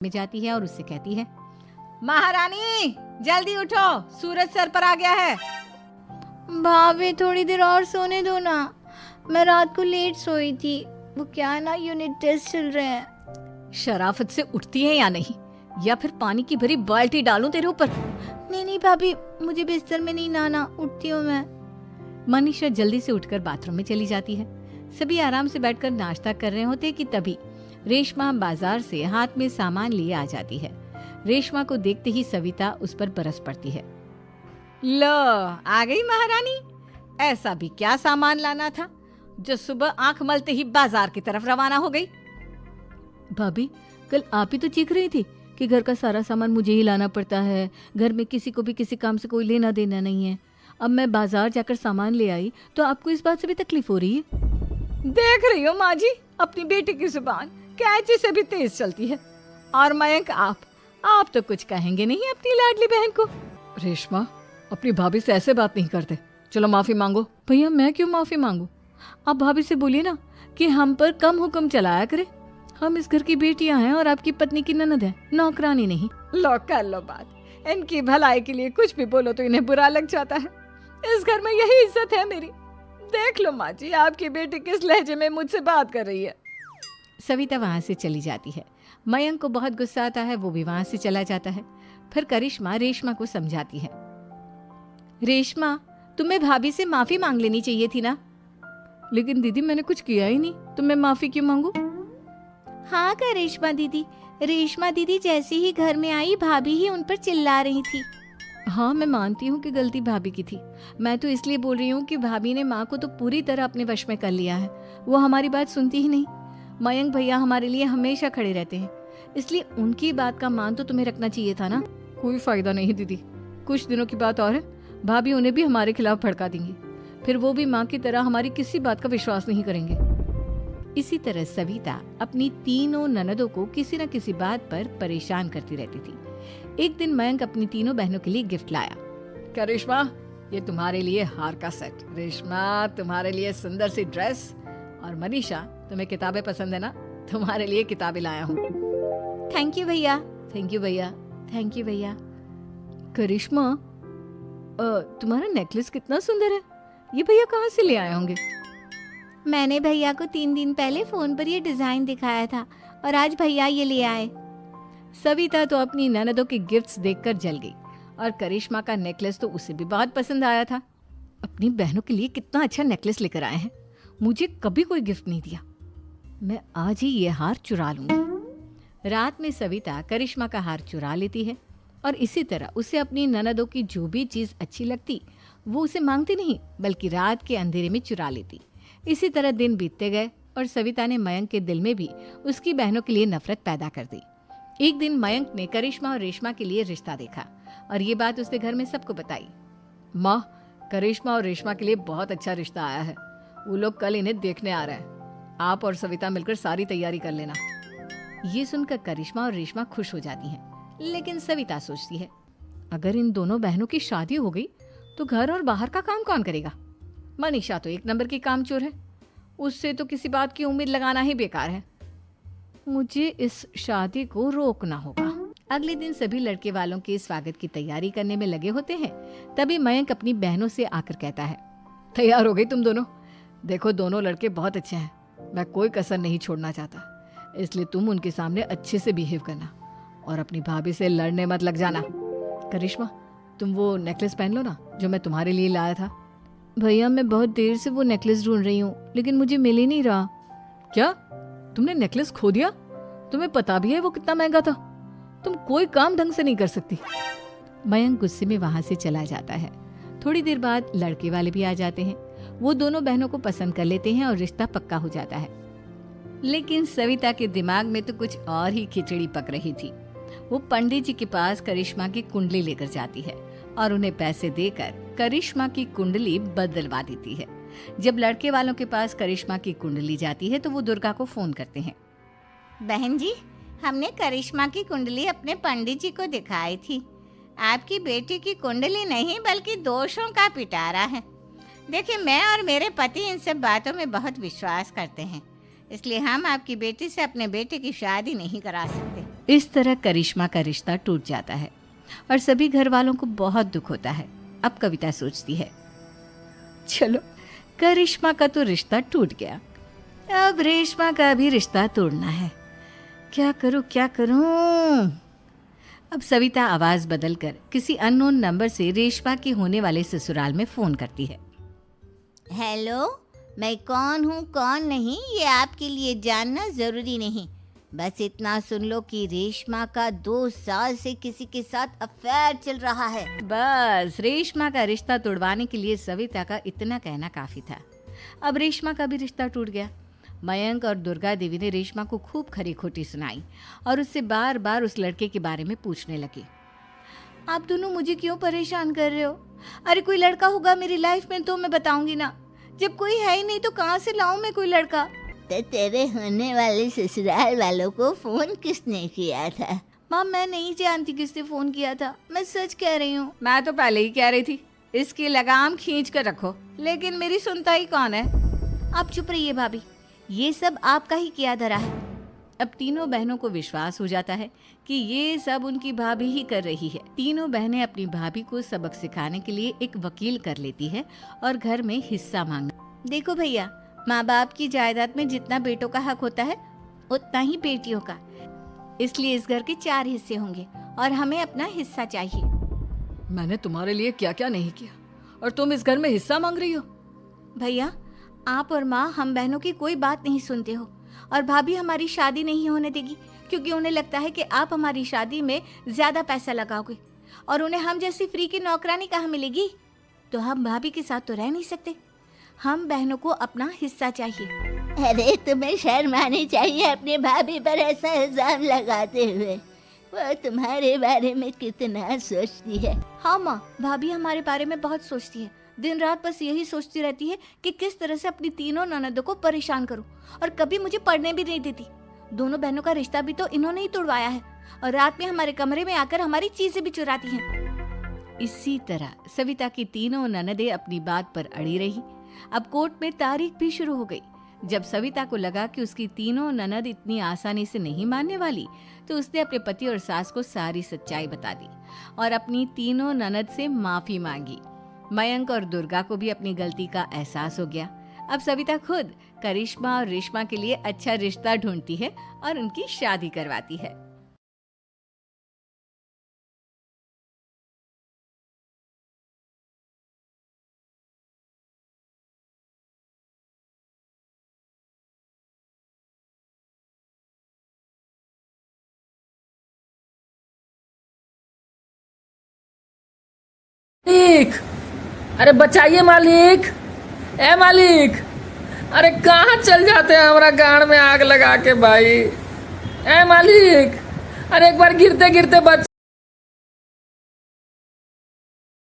में जाती है और उससे कहती है, महारानी जल्दी उठो, सूरज सर पर आ गया है। भाभी थोड़ी देर और सोने दो ना, मैं रात को लेट सोई थी। वो क्या है ना, यूनिट टेस्ट चल रहे हैं। शराफत से उठती है या नहीं, या फिर पानी की भरी बाल्टी डालूं तेरे ऊपर। नहीं भाभी, मुझे बिस्तर में नहीं नहाना, उठती हूँ मैं। मनीषा जल्दी से उठकर बाथरूम में चली जाती है। सभी आराम से बैठकर नाश्ता कर रहे होते कि तभी रेशमा बाजार से हाथ में सामान लिए आ जाती है। रेशमा को देखते ही सविता उस पर बरस पड़ती है। लो आ गई महारानी, ऐसा भी क्या सामान लाना था जो सुबह आंख मलते ही बाजार की तरफ रवाना हो गई। भाभी कल आप ही तो चीख रही थी कि घर का सारा सामान मुझे ही लाना पड़ता है, घर में किसी को भी किसी काम से कोई लेना देना नहीं है। अब मैं बाजार जाकर सामान ले आई तो आपको इस बात से भी तकलीफ हो रही है? देख रही हो माँ जी, अपनी बेटी की जुबान कैंची से भी तेज चलती है। और मयंक आप तो कुछ कहेंगे नहीं अपनी लाडली बहन को। रेशमा अपनी भाभी से ऐसे बात नहीं करते, चलो माफी मांगो। भैया मैं क्यों माफी मांगू? आप भाभी से बोलिए ना कि हम पर कम हुक्म चलाया करे। हम इस घर की बेटियां हैं और आपकी पत्नी की ननद है, नौकरानी नहीं। लो कर लो बात, इनकी भलाई के लिए कुछ भी बोलो तो इन्हें बुरा लग जाता है। इस घर में यही इज्जत है मेरी। देख लो माँ जी, आपकी बेटी किस लहजे में मुझसे बात कर रही है। सविता वहाँ से चली जाती है। मयंक को बहुत गुस्सा आता है, वो भी वहाँ से चला जाता है। फिर करिश्मा रेशमा को समझाती है, रेशमा तुम्हें भाभी से माफी मांग लेनी चाहिए थी ना। लेकिन दीदी मैंने कुछ किया ही नहीं, तो मैं माफी क्यों मांगू? हाँ करिश्मा दीदी, रेशमा दीदी जैसे ही घर में आई भाभी ही उन पर चिल्ला रही थी। हाँ मैं मानती हूँ कि गलती भाभी की थी। मैं तो इसलिए बोल रही हूँ कि भाभी ने माँ को तो पूरी तरह अपने वश में कर लिया है। वो हमारी बात सुनती ही नहीं। मयंक भैया हमारे लिए हमेशा खड़े रहते हैं, इसलिए उनकी बात का मान तो तुम्हें रखना चाहिए था ना। कोई फायदा नहीं दीदी, कुछ दिनों की बात और है, भाभी उन्हें भी हमारे खिलाफ भड़का देंगी। फिर वो भी माँ की तरह हमारी किसी बात का विश्वास नहीं करेंगे। इसी तरह सविता अपनी तीनों ननदों को किसी न किसी बात पर परेशान करती रहती थी। एक दिन मयंक अपनी तीनों बहनों के लिए गिफ्ट लाया। क्या रेशमा, ये तुम्हारे लिए हार का सेट, रेशमा तुम्हारे लिए सुंदर सी ड्रेस, और मनीषा तुम्हें किताबें पसंद है ना, तुम्हारे लिए किताबें लाया हूँ। थैंक यू भैया। थैंक यू भैया। थैंक यू भैया। करिश्मा तुम्हारा नेकलेस कितना सुंदर है, ये भैया कहाँ से ले आए होंगे? मैंने भैया को 3 दिन पहले फोन पर ये डिजाइन दिखाया था और आज भैया ये ले आए। सविता तो अपनी ननदों के गिफ्ट्स देखकर जल गई, और करिश्मा का नेकलेस तो उसे भी बहुत पसंद आया था। अपनी बहनों के लिए कितना अच्छा नेकलेस लेकर आए हैं, मुझे कभी कोई गिफ्ट नहीं दिया। मैं आज ही ये हार चुरा लूंगी। रात में सविता करिश्मा का हार चुरा लेती है, और इसी तरह उसे अपनी ननदों की जो भी चीज अच्छी लगती वो उसे मांगती नहीं, बल्कि रात के अंधेरे में चुरा लेती। इसी तरह दिन बीतते गए और सविता ने मयंक के दिल में भी उसकी बहनों के लिए नफरत पैदा कर दी। एक दिन मयंक ने करिश्मा और रेशमा के लिए रिश्ता देखा और ये बात उसने घर में सबको बताई। माँ, करिश्मा और रेशमा के लिए बहुत अच्छा रिश्ता आया है, वो लोग कल इन्हें देखने आ रहे हैं, आप और सविता मिलकर सारी तैयारी कर लेना। ये सुनकर करिश्मा और रेशमा खुश हो जाती हैं, लेकिन सविता सोचती है, अगर इन दोनों बहनों की शादी हो गई तो घर और बाहर का काम कौन करेगा? मनीषा तो 1 नंबर की कामचोर है, उससे तो किसी बात की उम्मीद लगाना ही बेकार है। मुझे इस शादी को रोकना होगा। अगले दिन सभी लड़के वालों के स्वागत की तैयारी करने में लगे होते हैं। तभी मयंक अपनी बहनों से आकर कहता है, तैयार हो गई तुम दोनों? देखो दोनों लड़के बहुत अच्छे हैं, मैं कोई कसर नहीं छोड़ना चाहता, इसलिए तुम उनके सामने अच्छे से बिहेव करना और अपनी भाभी से लड़ने मत लग जाना। करिश्मा, तुम वो नेकलेस पहन लो ना जो मैं तुम्हारे लिए लाया था। भैया मैं बहुत देर से वो नेकलेस ढूंढ रही हूँ, लेकिन मुझे मिल ही नहीं रहा। क्या तुमने नेकलेस खो दिया? तुम्हें पता भी है वो कितना महंगा था, तुम कोई काम ढंग से नहीं कर सकती। मयंक गुस्से में वहां से चला जाता है। थोड़ी देर बाद लड़के वाले भी आ जाते हैं। वो दोनों बहनों को पसंद कर लेते हैं और रिश्ता पक्का हो जाता है। लेकिन सविता के दिमाग में तो कुछ और ही खिचड़ी पक रही थी। वो पंडित जी के पास करिश्मा की कुंडली लेकर जाती है और उन्हें पैसे देकर करिश्मा की कुंडली बदलवा देती है। जब लड़के वालों के पास करिश्मा की कुंडली जाती है तो वो दुर्गा को फोन करते हैं। बहन जी, हमने करिश्मा की कुंडली अपने पंडित जी को दिखाई थी। आपकी बेटी की कुंडली नहीं बल्कि दोषों का पिटारा है। देखिए, मैं और मेरे पति इन सब बातों में बहुत विश्वास करते हैं, इसलिए हम आपकी बेटी से अपने बेटे की शादी नहीं करा सकते। इस तरह करिश्मा का रिश्ता टूट जाता है और सभी घर वालों को बहुत दुख होता है। अब कविता सोचती है, चलो करिश्मा का तो रिश्ता टूट गया, अब रेशमा का भी रिश्ता तोड़ना है। क्या करूं? अब सविता आवाज बदलकर किसी अननोन नंबर से रेशमा के होने वाले ससुराल में फोन करती है। हेलो, मैं कौन हूँ कौन नहीं ये आपके लिए जानना ज़रूरी नहीं। बस इतना सुन लो कि रेशमा का 2 साल से किसी के साथ अफेयर चल रहा है। बस रेशमा का रिश्ता तोड़वाने के लिए सविता का इतना कहना काफी था। अब रेशमा का भी रिश्ता टूट गया। मयंक और दुर्गा देवी ने रेशमा को खूब खरी खोटी सुनाई और उससे बार बार उस लड़के के बारे में पूछने लगी। आप दोनों मुझे क्यों परेशान कर रहे हो? अरे कोई लड़का होगा मेरी लाइफ में तो मैं बताऊंगी ना, जब कोई है ही नहीं तो कहाँ से लाऊं मैं कोई लड़का? तो तेरे होने वाले ससुराल वालों को फोन किसने किया था? माँ मैं नहीं जानती किसने फोन किया था, मैं सच कह रही हूँ। मैं तो पहले ही कह रही थी इसकी लगाम खींच कर रखो, लेकिन मेरी सुनता ही कौन है। आप चुप रहिए भाभी, ये सब आपका ही किया धरा है। अब तीनों बहनों को विश्वास हो जाता है कि ये सब उनकी भाभी ही कर रही है। तीनों बहनें अपनी भाभी को सबक सिखाने के लिए एक वकील कर लेती है और घर में हिस्सा मांगना। देखो भैया, माँ बाप की जायदाद में जितना बेटों का हक होता है उतना ही बेटियों का, इसलिए इस घर के 4 हिस्से होंगे और हमें अपना हिस्सा चाहिए। मैंने तुम्हारे लिए क्या क्या नहीं किया और तुम इस घर में हिस्सा मांग रही हो? भैया, आप और माँ हम बहनों की कोई बात नहीं सुनते हो और भाभी हमारी शादी नहीं होने देगी क्योंकि उन्हें लगता है कि आप हमारी शादी में ज्यादा पैसा लगाओगे और उन्हें हम जैसी फ्री की नौकरानी कहाँ मिलेगी। तो हम भाभी के साथ तो रह नहीं सकते, हम बहनों को अपना हिस्सा चाहिए। अरे तुम्हें शर्म आनी चाहिए अपनी भाभी पर ऐसा इल्जाम लगाते हुए। वो तुम्हारे बारे में कितना सोचती है। हाँ माँ, भाभी हमारे बारे में बहुत सोचती है, दिन रात बस यही सोचती रहती है कि किस तरह से अपनी तीनों ननदों को परेशान करूं और कभी मुझे पढ़ने भी नहीं देती। दोनों बहनों का रिश्ता भी तो इन्होंने ही तोड़वाया है और रात में हमारे कमरे में आकर हमारी चीजें भी चुराती हैं। इसी तरह सविता की तीनों ननदें अपनी बात पर अड़ी रही। अब कोर्ट में तारीख भी शुरू हो गई। जब सविता को लगा कि उसकी तीनों ननद इतनी आसानी से नहीं मानने वाली, तो उसने अपने पति और सास को सारी सच्चाई बता दी और अपनी तीनों ननद से माफी मांगी। मयंक और दुर्गा को भी अपनी गलती का एहसास हो गया। अब सविता खुद करिश्मा और रेशमा के लिए अच्छा रिश्ता ढूंढती है और उनकी शादी करवाती है। मालिक, अरे बचाइए मालिक। ए मालिक, अरे कहाँ चल जाते हैं हमारा गाड़ में आग लगा के भाई। ए मालिक, अरे एक बार गिरते गिरते बच